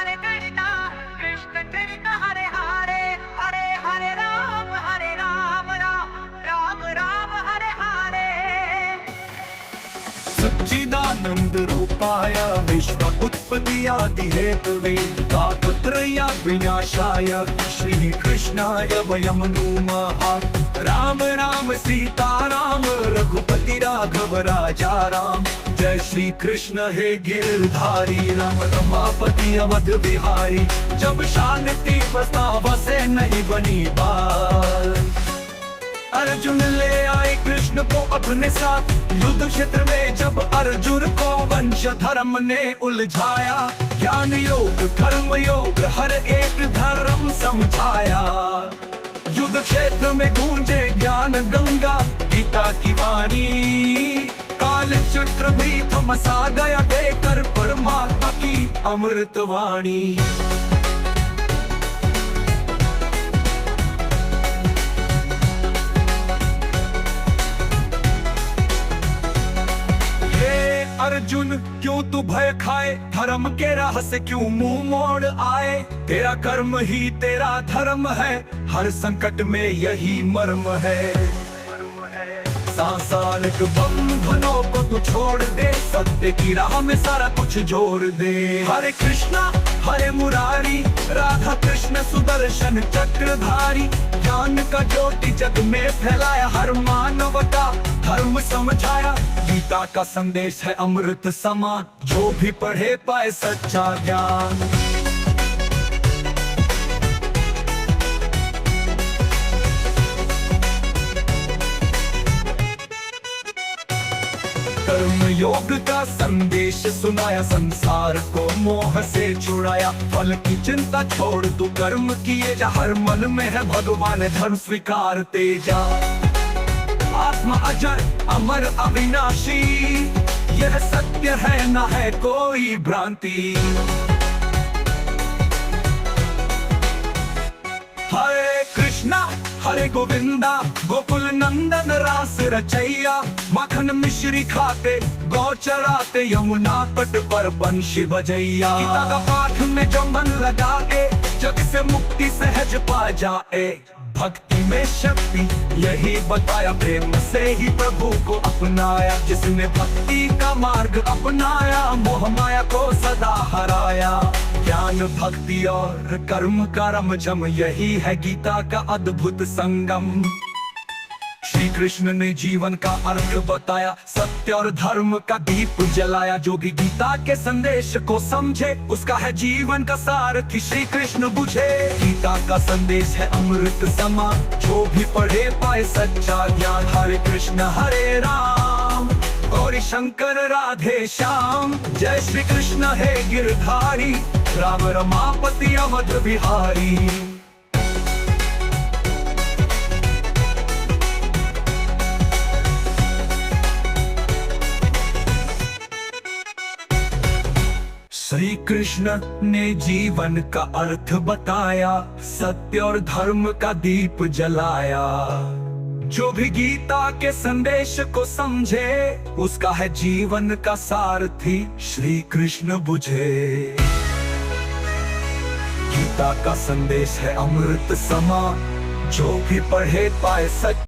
हरे कृष्णा कृष्ण कृष्ण हरे हरे, हरे हरे राम राम राम राम हरे हरे। सच्चिदानंद रूपाय विश्व उत्पत्ति आदि हेतवे तापत्रय विनाशाय श्री कृष्णाय वयं नमः। राम राम सीता राम रघुपति राघव राजा राम। जय श्री कृष्ण हे गिरधारी राम रमापति अवध बिहारी। जब शांति बसे नहीं बनी बात, अर्जुन ले आए कृष्ण को अपने साथ। युद्ध क्षेत्र में जब अर्जुन को वंश धर्म ने उलझाया, ज्ञान योग कर्म योग हर एक धर्म समझाया। युद्ध क्षेत्र में गूंजे ज्ञान गंगा गीता की वाणी। काल चक्र भी थमसा गया देकर परमात्मा की अमृत वाणी। अर्जुन क्यों तू भय खाए, धर्म के राह से क्यों मुंह मोड़ आए। तेरा कर्म ही तेरा धर्म है, हर संकट में यही मर्म है। सांसारिक बंधनों को तू छोड़ दे, सत्य की राह में सारा कुछ जोड़ दे। हरे कृष्णा हरे मुरारी, राधा कृष्ण सुदर्शन चक्रधारी। ज्ञान का ज्योति जग में फैलाया, हर मानव का धर्म समझाया। गीता का संदेश है अमृत समान, जो भी पढ़े पाए सच्चा ज्ञान। कर्म योग का संदेश सुनाया, संसार को मोह से छुड़ाया। फल की चिंता छोड़ तू कर्म किए जा, हर मन में है भगवान धर्म स्वीकारते जा। आत्मा अजर अमर अविनाशी, यह सत्य है न है कोई भ्रांति। हरे कृष्णा हरे गोविंदा, गोकुल नंदन रास रचैया। माखन मिश्री खाते गौ चराते, यमुना तट पर बंशी बजैया। गीता का पाठ में जो मन लगाए, जग से मुक्ति सहज पा जाए। भक्ति में शक्ति यही बताया, प्रेम से ही प्रभु को अपनाया। जिसने भक्ति का मार्ग अपनाया, मोह माया को सदा हराया। ज्ञान भक्ति और कर्म का रमझम, यही है गीता का अद्भुत संगम। श्री कृष्ण ने जीवन का अर्थ बताया, सत्य और धर्म का दीप जलाया। जो भी गीता के संदेश को समझे, उसका है जीवन का सारथी श्री कृष्ण बुझे। गीता का संदेश है अमृत समान, जो भी पढ़े पाए सच्चा ज्ञान। हरे कृष्ण हरे राम, गौरी शंकर राधे श्याम। जय श्री कृष्ण हे गिरधारी, राम रमापति अवध बिहारी। श्री कृष्ण ने जीवन का अर्थ बताया, सत्य और धर्म का दीप जलाया। जो भी गीता के संदेश को समझे, उसका है जीवन का सारथी श्री कृष्ण बुझे। गीता का संदेश है अमृत समान, जो भी पढ़े पाए सच